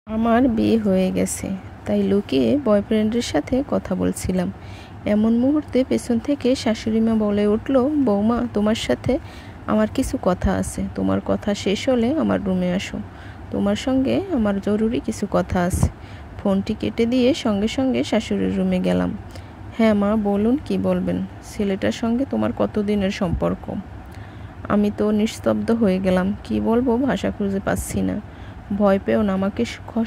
আমার বিয়ে হয়ে গেছে, তাই লুকিয়ে বয়ফ্রেন্ডের সাথে কথা বলছিলাম। এমন মুহূর্তে পেছন থেকে শাশুড়িমা বলে উঠল, বৌমা, তোমার সাথে আমার কিছু কথা আছে। তোমার কথা শেষ হলে আমার রুমে আসো, তোমার সঙ্গে আমার জরুরি কিছু কথা আছে। ফোনটি কেটে দিয়ে সঙ্গে সঙ্গে শাশুড়ির রুমে গেলাম। হ্যাঁ মা, বলুন, কি বলবেন? ছেলেটার সঙ্গে তোমার কতদিনের সম্পর্ক? আমি তো নিস্তব্ধ হয়ে গেলাম। কি বলবো, ভাষা খুঁজে পাচ্ছি না। ভয় পেও না, আমাকে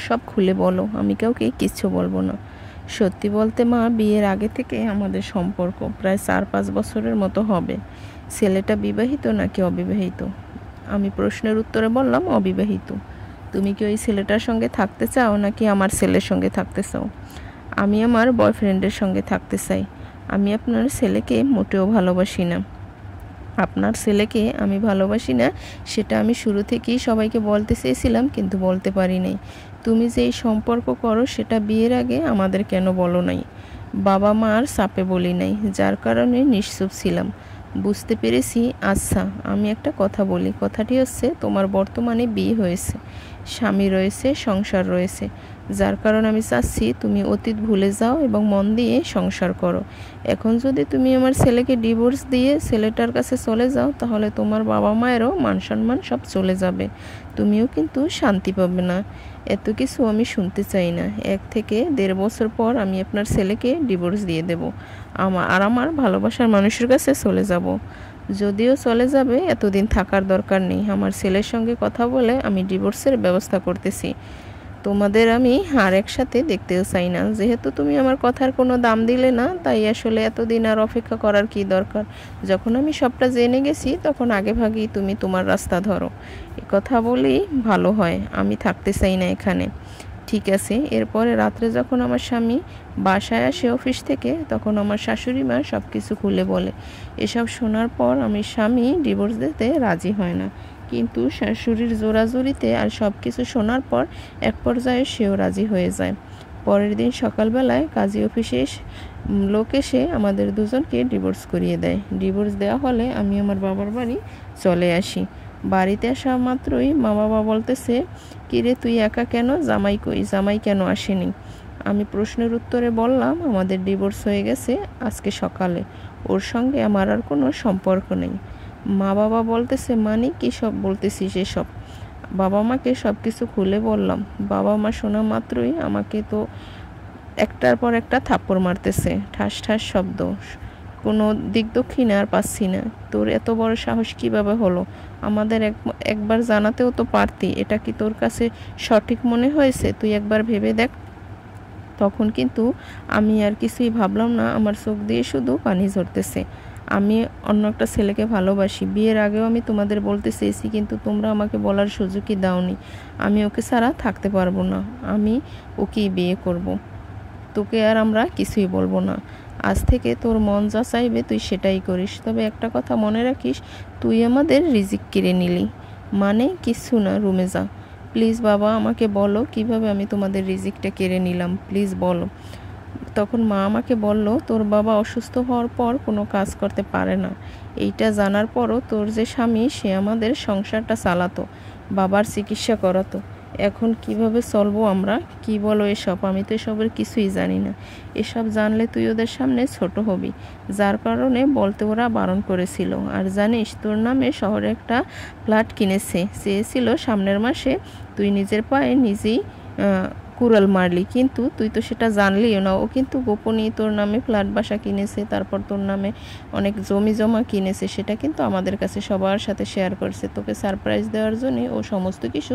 সব খুলে বলো, আমি কাউকে কিচ্ছু বলবো না। সত্যি বলতে মা, বিয়ের আগে থেকে আমাদের সম্পর্ক প্রায় 4-5 বছরের মতো হবে। ছেলেটা বিবাহিত নাকি অবিবাহিত? আমি প্রশ্নের উত্তরে বললাম, অবিবাহিত। তুমি কি ওই ছেলেটার সঙ্গে থাকতে চাও নাকি আমার ছেলের সঙ্গে থাকতে চাও? আমি আমার বয়ফ্রেন্ডের সঙ্গে থাকতে চাই। আমি আপনার ছেলেকে মোটেও ভালোবাসি না। আপনার ছেলেকে আমি ভালোবাসি না, সেটা আমি শুরু থেকেই সবাইকে বলতে চেয়েছিলাম, কিন্তু বলতে পারি নাই। তুমি যে এই সম্পর্ক করো সেটা বিয়ের আগে আমাদের কেন বলো নাই? বাবা মার চাপে বলি নাই, যার কারণে নিশ্চুপ ছিলাম। বুঝতে পেরেছি। আচ্ছা, আমি একটা কথা বলি। কথাটি হচ্ছে, তোমার বর্তমানে বিয়ে হয়েছে, স্বামী রয়েছে, সংসার রয়েছে, যার কারণে আমি চাচ্ছি তুমি অতীত ভুলে যাও এবং মন দিয়ে সংসার করো। এখন যদি তুমি আমার ছেলেকে ডিভোর্স দিয়ে ছেলেটার কাছে চলে যাও, তাহলে তোমার বাবা মায়েরও মান সম্মান সব চলে যাবে, তুমিও কিন্তু শান্তি পাবে না। এত কিছু আমি শুনতে চাই না। 1 থেকে 1.5 বছর পর আমি আপনার ছেলেকে ডিভোর্স দিয়ে দেব আমার ভালোবাসার মানুষের কাছে চলে যাব। যদিও চলে যাবে, এতদিন থাকার দরকার নেই। আমার ছেলের সঙ্গে কথা বলে আমি ডিভোর্সের ব্যবস্থা করতেছি। তোমাদের আমি আর একসাথে দেখতেও চাই না। যেহেতু তুমি আমার কথার কোনো দাম দিলে না, তাই আসলে এতদিন আর অপেক্ষা করার কি দরকার? যখন আমি সবটা জেনে গেছি, তখন আগে ভাগেই তুমি তোমার রাস্তা ধরো। এ কথা বলেই ভালো হয়, আমি থাকতে চাই না এখানে। ঠিক আছে। এরপরে রাত্রে যখন আমার স্বামী বাসায় আসে অফিস থেকে, তখন আমার শাশুড়ি মা সব কিছু খুলে বলে। এসব শোনার পর আমি স্বামী ডিভোর্স দিতে রাজি হয় না, কিন্তু শাশুড়ির জোরাজুরিতে আর সব কিছু শোনার পর এক পর্যায়ে সেও রাজি হয়ে যায়। পরের দিন সকালবেলায় কাজী অফিসে লোক এসে আমাদের দুজনকে ডিভোর্স করিয়ে দেয়। ডিভোর্স দেওয়া হলে আমি আমার বাবার বাড়ি চলে আসি। বাড়িতে আসা মাত্রই মা বাবা বলতেছে, কিরে তুই একা কেন? জামাই কই? জামাই কেন আসেনি? আমি প্রশ্নের উত্তরে বললাম, আমাদের ডিভোর্স হয়ে গেছে আজকে সকালে, ওর সঙ্গে আমার আর কোনো সম্পর্ক নেই। মা বাবা বলতেছে, মানে কি সব বলতেছিস এসব? বাবা মাকে সব কিছু খুলে বললাম। বাবা মা শোনা মাত্রই আমাকে তো একটার পর একটা থাপ্পড় মারতেছে, ঠাস ঠাস শব্দ। কোনো দিক দক্ষিণে আর পাচ্ছি না। তোর এত বড় সাহস কিভাবে হলো? আমাদের একবার জানাতেও তো পারতি। এটা কি তোর কাছে সঠিক মনে হয়েছে? তুই একবার ভেবে দেখ। তখন কিন্তু আমি আর কিছুই ভাবলাম না, আমার চোখ দিয়ে শুধু পানি ঝরতেছে। আমি অন্য একটা ছেলেকে ভালোবাসি। বিয়ের আগেও আমি তোমাদের বলতে চেয়েছি, কিন্তু তোমরা আমাকে বলার সুযোগই দাওনি। আমি ওকে ছাড়া থাকতে পারবো না। আমি ওকেই বিয়ে করব। তোকে আর আমরা কিছুই বলবো না। আজ থেকে তোর মন যা চাইবে তুই সেটাই করিস। তবে একটা কথা মনে রাখিস, তুই আমাদের রিজিক কেড়ে নিলি। মানে কিছু না, রুমে যা। প্লিজ বাবা, আমাকে বলো কিভাবে আমি তোমাদের রিজিকটা কেড়ে নিলাম, প্লিজ বলো। তখন মা আমাকে বলল, তোর বাবা অসুস্থ হওয়ার পর কোনো কাজ করতে পারে না। এইটা জানার পরও তোর যে স্বামী, সে আমাদের সংসারটা চালাতো, বাবার চিকিৎসা করাতো। এখন কিভাবে চলবো আমরা? কি বলো এসব? আমি তো এসবের কিছুই জানি না। এসব জানলে তুই ওদের সামনে ছোট হবি, যার কারণে বলতে ওরা বারণ করেছিল। আর জানিস, তোর নামে শহরে একটা ফ্ল্যাট কিনেছে, চেয়েছিল সামনের মাসে। তুই নিজের পায়ে নিজেই কুড়াল মারলি, কিন্তু তুই তো সেটা জানলিও না। ও কিন্তু গোপনেই তোর নামে ফ্ল্যাট বাসা কিনেছে, তারপর তোর নামে অনেক জমি জমা কিনেছে। সেটা কিন্তু আমাদের কাছে সবার সাথে শেয়ার করেছে। তোকে সারপ্রাইজ দেওয়ার জন্যে ও সমস্ত কিছু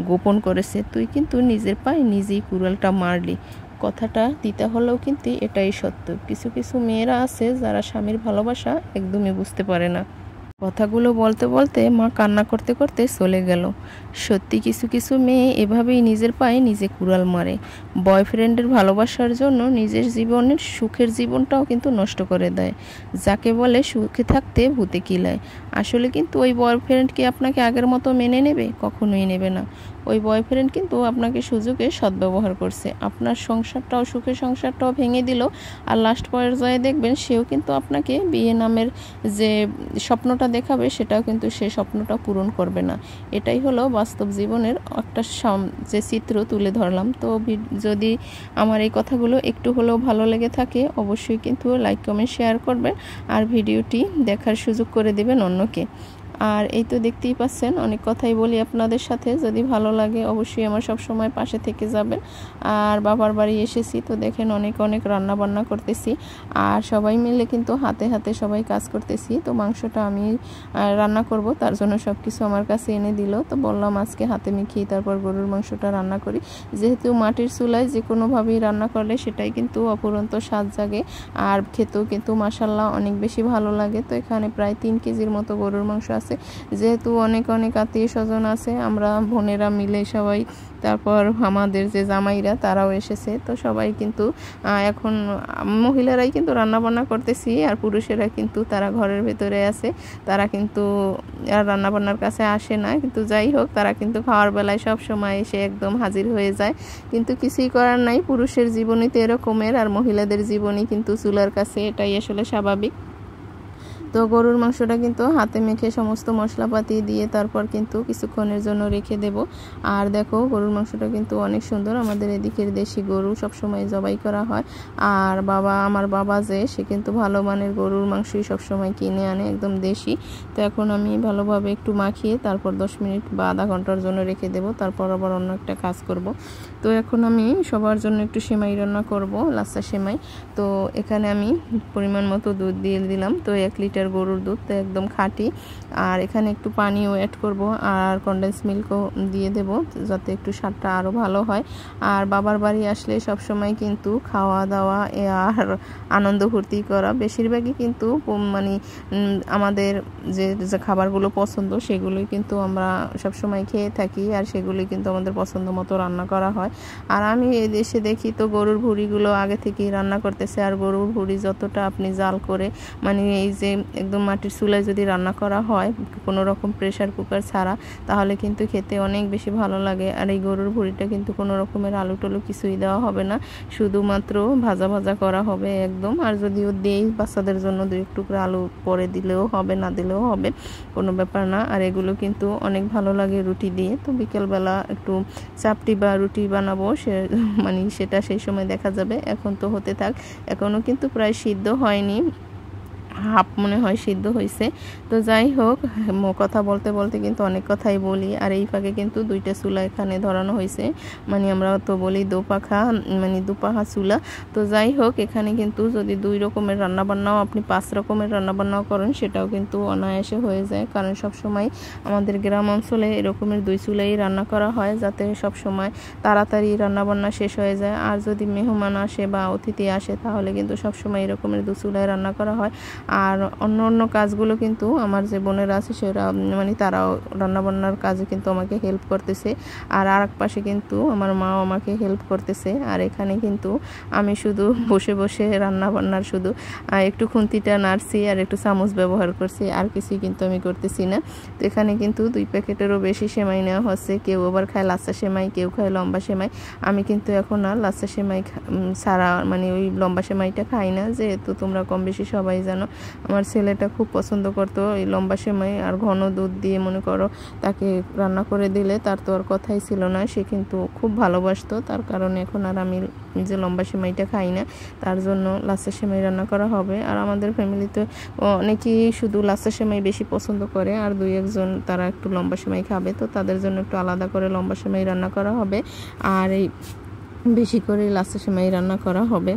গোপন করেছে। তুই কিন্তু নিজের পায়ে নিজেই কুড়ালটা মারলি। কথাটা দিতে হলেও কিন্তু এটাই সত্য। কিছু কিছু মেয়েরা আছে যারা স্বামীর ভালোবাসা একদমই বুঝতে পারে না। কথাগুলো বলতে বলতে মা কান্না করতে করতে চলে গেল। সত্যি কিছু কিছু মেয়ে এভাবেই নিজের পায়ে নিজে কুড়াল মারে। বয়ফ্রেন্ডের ভালোবাসার জন্য নিজের জীবনের সুখের জীবনটাও কিন্তু নষ্ট করে দেয়। যাকে বলে সুখে থাকতে ভূতে কিলায়। আসলে কিন্তু ওই বয়ফ্রেন্ড কি আপনাকে আগের মতো মেনে নেবে? কখনোই নেবে না। ওই বয়ফ্রেন্ড কিন্তু আপনাকে সুযোগে সদ্ব্যবহার করছে, আপনার সংসারটাও সুখের সংসারটাও ভেঙে দিল। আর লাস্ট পর্যায়ে দেখবেন সেও কিন্তু আপনাকে বিয়ে নামের যে স্বপ্নটা দেখাবে সেটাও কিন্তু সে স্বপ্নটা পূরণ করবে না। এটাই হলো বাস্তব জীবনের একটা যে চিত্র তুলে ধরলাম। তো যদি আমার এই কথাগুলো একটু হলেও ভালো লেগে থাকে অবশ্যই কিন্তু লাইক কমেন্ট শেয়ার করবেন আর ভিডিওটি দেখার সুযোগ করে দেবেন অন্যকে। আর এই তো দেখতেই পাচ্ছেন অনেক কথাই বলি আপনাদের সাথে, যদি ভালো লাগে অবশ্যই আমার সব সময় পাশে থেকে যাবেন। আর বাবার বাড়ি এসেছি তো দেখেন অনেক অনেক রান্না বান্না করতেছি আর সবাই মিলে কিন্তু হাতে হাতে সবাই কাজ করতেছি। তো মাংসটা আমি রান্না করব, তার জন্য সব কিছু আমার কাছে এনে দিল। তো বললাম আজকে হাতে মেখে তারপর গরুর মাংসটা রান্না করি, যেহেতু মাটির চুলায় যে কোনোভাবেই রান্না করলে সেটাই কিন্তু অপুরন্ত স্বাদ জাগে আর খেতেও কিন্তু মাশাল্লাহ অনেক বেশি ভালো লাগে। তো এখানে প্রায় 3 কেজির মতো গরুর মাংস আছে, যেহেতু অনেক অনেক আত্মীয় স্বজন আছে, আমরা বোনেরা মিলে সবাই, তারপর আমাদের যে জামাইরা তারাও এসেছে। তো সবাই কিন্তু এখন মহিলারাই কিন্তু রান্না বান্না করতেছি আর পুরুষেরা কিন্তু তারা ঘরের ভেতরে আছে, তারা কিন্তু আর রান্না বান্নার কাছে আসে না। কিন্তু যাই হোক তারা কিন্তু খাওয়ার বেলায় সব সময় এসে একদম হাজির হয়ে যায়, কিন্তু কিছুই করার নাই, পুরুষের জীবনই তো এরকমের আর মহিলাদের জীবনই কিন্তু চুলার কাছে, এটাই আসলে স্বাভাবিক। তো গরুর মাংসটা কিন্তু হাতে মেখে সমস্ত মশলাপাতি দিয়ে তারপর কিন্তু কিছুক্ষণের জন্য রেখে দেব। আর দেখো গরুর মাংসটা কিন্তু অনেক সুন্দর, আমাদের এদিকের দেশি গরু সবসময় জবাই করা হয়। আর আমার বাবা যে সে কিন্তু ভালো মানের গরুর মাংসই সবসময় কিনে আনে, একদম দেশি। তো এখন আমি ভালোভাবে একটু মাখিয়ে তারপর 10 মিনিট বা আধা ঘন্টার জন্য রেখে দেব, তারপর আবার অন্য একটা কাজ করব। তো এখন আমি সবার জন্য একটু সেমাই রান্না করব, লাচ্ছা সেমাই। তো এখানে আমি পরিমাণ মতো দুধ দিয়ে দিলাম, তো 1 লিটার গরুর দুধ, তো একদম খাঁটি। আর এখানে একটু পানিও অ্যাড করব আর কনডেন্স মিল্কও দিয়ে দেব যাতে একটু স্বাদটা আরও ভালো হয়। আর বাবার বাড়ি আসলে সব সময় কিন্তু খাওয়া দাওয়া আর আনন্দ ফুর্তি করা, বেশিরভাগই কিন্তু মানে আমাদের যে খাবারগুলো পছন্দ সেগুলোই কিন্তু আমরা সব সময় খেয়ে থাকি আর সেগুলোই কিন্তু আমাদের পছন্দ মতো রান্না করা হয়। আর আমি এই দেশে দেখি তো গরুর ভুঁড়িগুলো আগে থেকেই রান্না করতেছে, আর গরুর ভুঁড়ি যতটা আপনি জাল করে মানে এই যে একদম মাটির চুলায় যদি রান্না করা হয় কোনো রকম প্রেসার কুকার ছাড়া, তাহলে কিন্তু খেতে অনেক বেশি ভালো লাগে। আর এই গরুর ভুঁড়িটা কিন্তু কোনো রকমের আলু টালু কিছুই দেওয়া হবে না, শুধুমাত্র ভাজা ভাজা করা হবে একদম। আর যদিও দেই বাচ্চাদের জন্য 2 টুকরা আলু পরে দিলেও হবে, না দিলেও হবে, কোনো ব্যাপার না। আর এগুলো কিন্তু অনেক ভালো লাগে রুটি দিয়ে। তো বিকেলবেলা একটু চাপটি বা রুটি বানাবো, মানে সেটা সেই সময় দেখা যাবে। এখন তো হতে থাক, এখনও কিন্তু প্রায় সিদ্ধ হয়নি, হাফ মনে হয় সিদ্ধ হয়েছে। তো যাই হোক কথা বলতে বলতে কিন্তু অনেক কথাই বলি। আর এই ফাঁকে কিন্তু 2টা চুলা এখানে ধরানো হয়েছে, মানে আমরা তো বলি দোপাখা, মানে দুপাহা চুলা। তো যাই হোক এখানে কিন্তু যদি 2 রকমের রান্নাবান্নাও আপনি 5 রকমের রান্নাবান্নাও করেন সেটাও কিন্তু অনায়াসে হয়ে যায়, কারণ সব সময় আমাদের গ্রাম অঞ্চলে এরকমের 2 চুলাই রান্না করা হয় যাতে সব সময় তাড়াতাড়ি রান্নাবান্না শেষ হয়ে যায়। আর যদি মেহমান আসে বা অতিথি আসে তাহলে কিন্তু সব সময় এরকমের 2 চুলায় রান্না করা হয়। আর অন্য অন্য কাজগুলো কিন্তু আমার যে বোনেরা আছে সেরা মানে তারাও রান্নাবান্নার কাজে কিন্তু আমাকে হেল্প করতেছে, আর আরেক পাশে কিন্তু আমার মাও আমাকে হেল্প করতেছে। আর এখানে কিন্তু আমি শুধু বসে বসে রান্নাবান্নার শুধু একটু খুন্তিটা নাড়ছি আর একটু চামচ ব্যবহার করছি, আর কিছুই কিন্তু আমি করতেছি না। তো এখানে কিন্তু 2 প্যাকেটেরও বেশি সেমাই নেওয়া হচ্ছে, কেউ আবার খায় লাচ্ছা সেমাই, কেউ খায় লম্বা সেমাই। আমি কিন্তু এখন আর লাচ্ছা সেমাই ছাড়া মানে ওই লম্বা সেমাইটা খাই না, যেহেতু তোমরা কম বেশি সবাই জানো আমার ছেলেটা খুব পছন্দ করতো এই লম্বা সেমাই। আর ঘন দুধ দিয়ে মনে করো তাকে রান্না করে দিলে তার তো আর কথাই ছিল না, সে কিন্তু খুব ভালোবাসতো। তার কারণে এখন আর আমি যে লম্বা সেমাইটা খাই না, তার জন্য লাচ্ছা সেমাই রান্না করা হবে। আর আমাদের ফ্যামিলিতে অনেকেই শুধু লাচ্ছা সেমাই বেশি পছন্দ করে, আর 2-1 জন তারা একটু লম্বা সেমাই খাবে, তো তাদের জন্য একটু আলাদা করে লম্বা সেমাই রান্না করা হবে আর এই বেশি করে লাচ্ছা সেমাই রান্না করা হবে।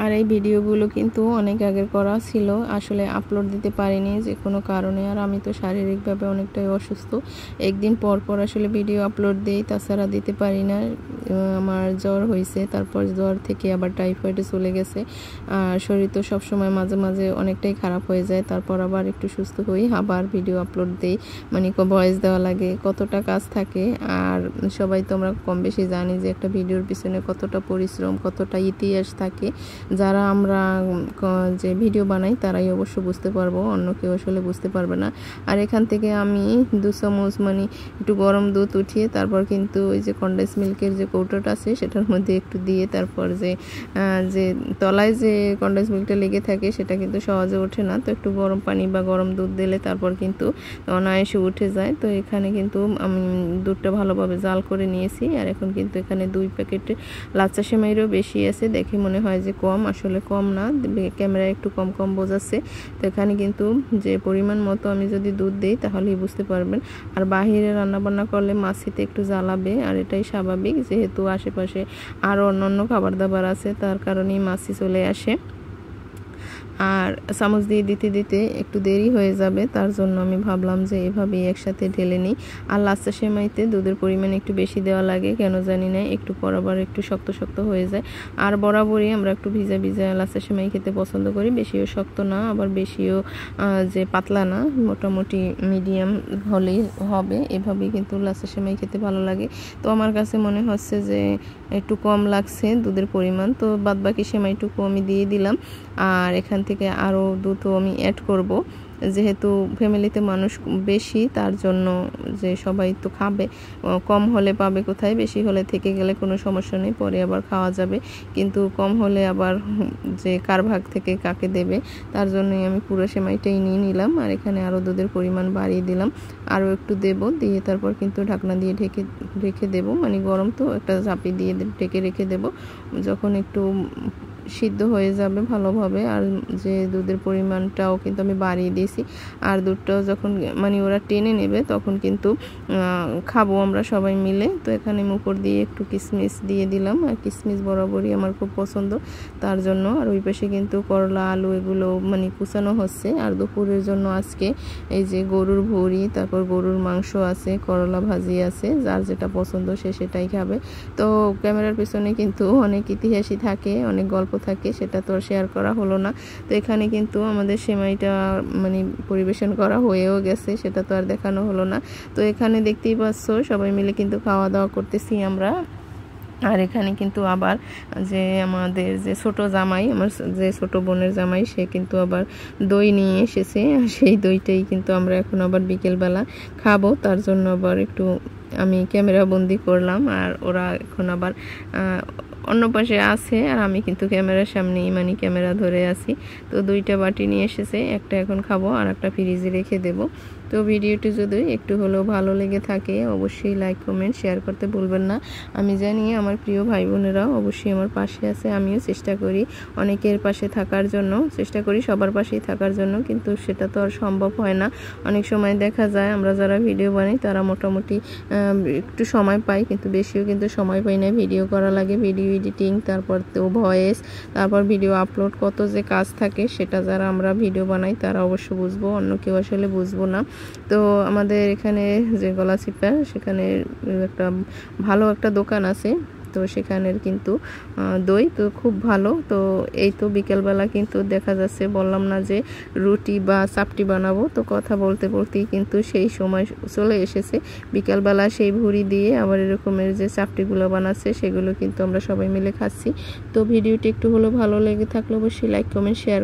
আর এই ভিডিওগুলো কিন্তু অনেক আগের করা ছিল, আসলে আপলোড দিতে পারিনি যে কোনো কারণে। আর আমি তো শারীরিকভাবে অনেকটাই অসুস্থ, একদিন পর পর আসলে ভিডিও আপলোড দিই, তাছাড়া দিতে পারি না। আমার জ্বর হয়েছে, তারপর জ্বর থেকে আবার টাইফয়েডে চলে গেছে। আর শরীর তো সবসময় মাঝে মাঝে অনেকটাই খারাপ হয়ে যায়, তারপর আবার একটু সুস্থ হই, আবার ভিডিও আপলোড দিই, মানে ভয়েস দেওয়া লাগে, কতটা কাজ থাকে। আর সবাই তো আমরা কম বেশি জানি যে একটা ভিডিওর পিছনে কতটা পরিশ্রম, কতটা ইতিহাস থাকে। যারা আমরা যে ভিডিও বানাই তারাই অবশ্য বুঝতে পারবো, অন্য কেউ আসলে বুঝতে পারবে না। আর এখান থেকে আমি 2 চামচ মানে একটু গরম দুধ উঠিয়ে তারপর কিন্তু ওই যে কনডেন্স মিল্কের যে কৌটোটা আছে সেটার মধ্যে একটু দিয়ে তারপর যে তলায় যে কনডেন্স মিল্কটা লেগে থাকে সেটা কিন্তু সহজে ওঠে না, তো একটু গরম পানি বা গরম দুধ দিলে তারপর কিন্তু অনায়াসে উঠে যায়। তো এখানে কিন্তু আমি দুধটা ভালোভাবে জাল করে নিয়েছি। আর এখন কিন্তু এখানে 2 প্যাকেট লাচ্চা সেমাইরও বেশি আছে, দেখে মনে হয় যে কম, আসলে কম না, ক্যামেরায় একটু কম কম বোঝাচ্ছে। তো এখানে কিন্তু যে পরিমাণ মতো আমি যদি দুধ দিই তাহলেই বুঝতে পারবেন। আর বাহিরে রান্নাবান্না করলে মাছিতে একটু জ্বালাবে, আর এটাই স্বাভাবিক, যেহেতু আশেপাশে আরও অন্যান্য খাবার দাবার আছে তার কারণেই মাছি চলে আসে। আর চামচ দিয়ে দিতে দিতে একটু দেরি হয়ে যাবে, তার জন্য আমি ভাবলাম যে এভাবেই একসাথে ঢেলে নিই। আর লাচ্চা সেমাইতে দুধের পরিমাণ একটু বেশি দেওয়া লাগে, কেন জানি না, একটু পর আবার একটু শক্ত শক্ত হয়ে যায়। আর বরাবরই আমরা একটু ভিজা ভিজা লাচ্চা সেমাই খেতে পছন্দ করি, বেশিও শক্ত না আবার বেশিও যে পাতলা না, মোটামুটি মিডিয়াম হলেই হবে। এভাবেই কিন্তু লাচ্চা সেমাই খেতে ভালো লাগে। তো আমার কাছে মনে হচ্ছে যে একটু কম লাগছে দুধের পরিমাণ, তো বাদবাকি সেমাইটুকু আমি দিয়ে দিলাম। আর এখান থেকে আরও দুধও আমি অ্যাড করব, যেহেতু ফ্যামিলিতে মানুষ বেশি, তার জন্য যে সবাই তো খাবে, কম হলে পাবে কোথায়, বেশি হলে থেকে গেলে কোনো সমস্যা নেই, পরে আবার খাওয়া যাবে। কিন্তু কম হলে আবার যে কার ভাগ থেকে কাকে দেবে, তার জন্যই আমি পুরো সেমাইটাই নিয়ে নিলাম। আর এখানে আরও দুধের পরিমাণ বাড়িয়ে দিলাম, আরও একটু দেব, দিয়ে তারপর কিন্তু ঢাকনা দিয়ে রেখে দেব, মানে গরম তো একটা ঝাঁপি দিয়ে ঢেকে রেখে দেব। যখন একটু সিদ্ধ হয়ে যাবে ভালোভাবে, আর যে দুধের পরিমাণটাও কিন্তু আমি বাড়িয়ে দিয়েছি, আর দুধটাও যখন মানে ওরা টেনে নেবে তখন কিন্তু খাবো আমরা সবাই মিলে। তো এখানে আমি উপর দিয়ে একটু কিশমিশ দিয়ে দিলাম, আর কিশমিশ বরাবরই আমার খুব পছন্দ, তার জন্য। আর ওই পাশে কিন্তু করলা আলু এগুলো মানে কুচানো হচ্ছে। আর দুপুরের জন্য আজকে এই যে গরুর ভুঁড়ি, তারপর গরুর মাংস আছে, করলা ভাজি আছে, যার যেটা পছন্দ সে সেটাই খাবে। তো ক্যামেরার পেছনে কিন্তু অনেক ইতিহাসই থাকে, অনেক গল্প থাকে, সেটা তো আর শেয়ার করা হলো না। তো এখানে কিন্তু আমাদের সেমাইটা মানে পরিবেশন করা হয়েও গেছে, সেটা তো আর দেখানো হলো না। তো এখানে দেখতেই পাচ্ছ সবাই মিলে কিন্তু খাওয়া দাওয়া করতেছি আমরা। আর এখানে কিন্তু আবার যে আমাদের যে ছোট জামাই, আমার যে ছোট বোনের জামাই, সে কিন্তু আবার দই নিয়ে এসেছে, সেই দইটাই কিন্তু আমরা এখন আবার বিকেলবেলা খাবো, তার জন্য আবার একটু আমি ক্যামেরা বন্দি করলাম। আর ওরা এখন আবার অন্য পাশে আছে, আর আমি কিন্তু ক্যামেরার সামনেই মানে ক্যামেরা ধরে আছি। তো 2টা বাটি নিয়ে এসেছে, একটা এখন খাবো আর একটা ফ্রিজে রেখে দেব। তো ভিডিওটি যদি একটু হলেও ভালো লেগে থাকে অবশ্যই লাইক কমেন্ট শেয়ার করতে ভুলবেন না। আমি জানি আমার প্রিয় ভাই বোনেরাও অবশ্যই আমার পাশে আছে, আমিও চেষ্টা করি অনেকের পাশে থাকার জন্য, চেষ্টা করি সবার পাশেই থাকার জন্য, কিন্তু সেটা তো আর সম্ভব হয় না। অনেক সময় দেখা যায় আমরা যারা ভিডিও বানাই তারা মোটামুটি একটু সময় পাই, কিন্তু বেশিও কিন্তু সময় পাই না, ভিডিও করা লাগে, ভিডিও এডিটিং, তারপর তো ভয়েস, তারপর ভিডিও আপলোড, কত যে কাজ থাকে, সেটা যারা আমরা ভিডিও বানাই তারা অবশ্য বুঝবো, অন্য কেউ আসলে বুঝবো না। তো আমাদের এখানে যে গলাচিপা, সেখানে একটা ভালো একটা দোকান আছে, তো সেখানের কিন্তু দই তো খুব ভালো। তো এই তো বিকেলবেলা কিন্তু দেখা যাচ্ছে, বললাম না যে রুটি বা চাপটি বানাবো, তো কথা বলতে বলতেই কিন্তু সেই সময় চলে এসেছে। বিকেলবেলা সেই ভুঁড়ি দিয়ে আবার এরকমের যে চাপটিগুলো বানাচ্ছে সেগুলো কিন্তু আমরা সবাই মিলে খাচ্ছি। তো ভিডিওটি একটু হলেও ভালো লেগে থাকলে অবশ্যই লাইক কমেন্ট শেয়ার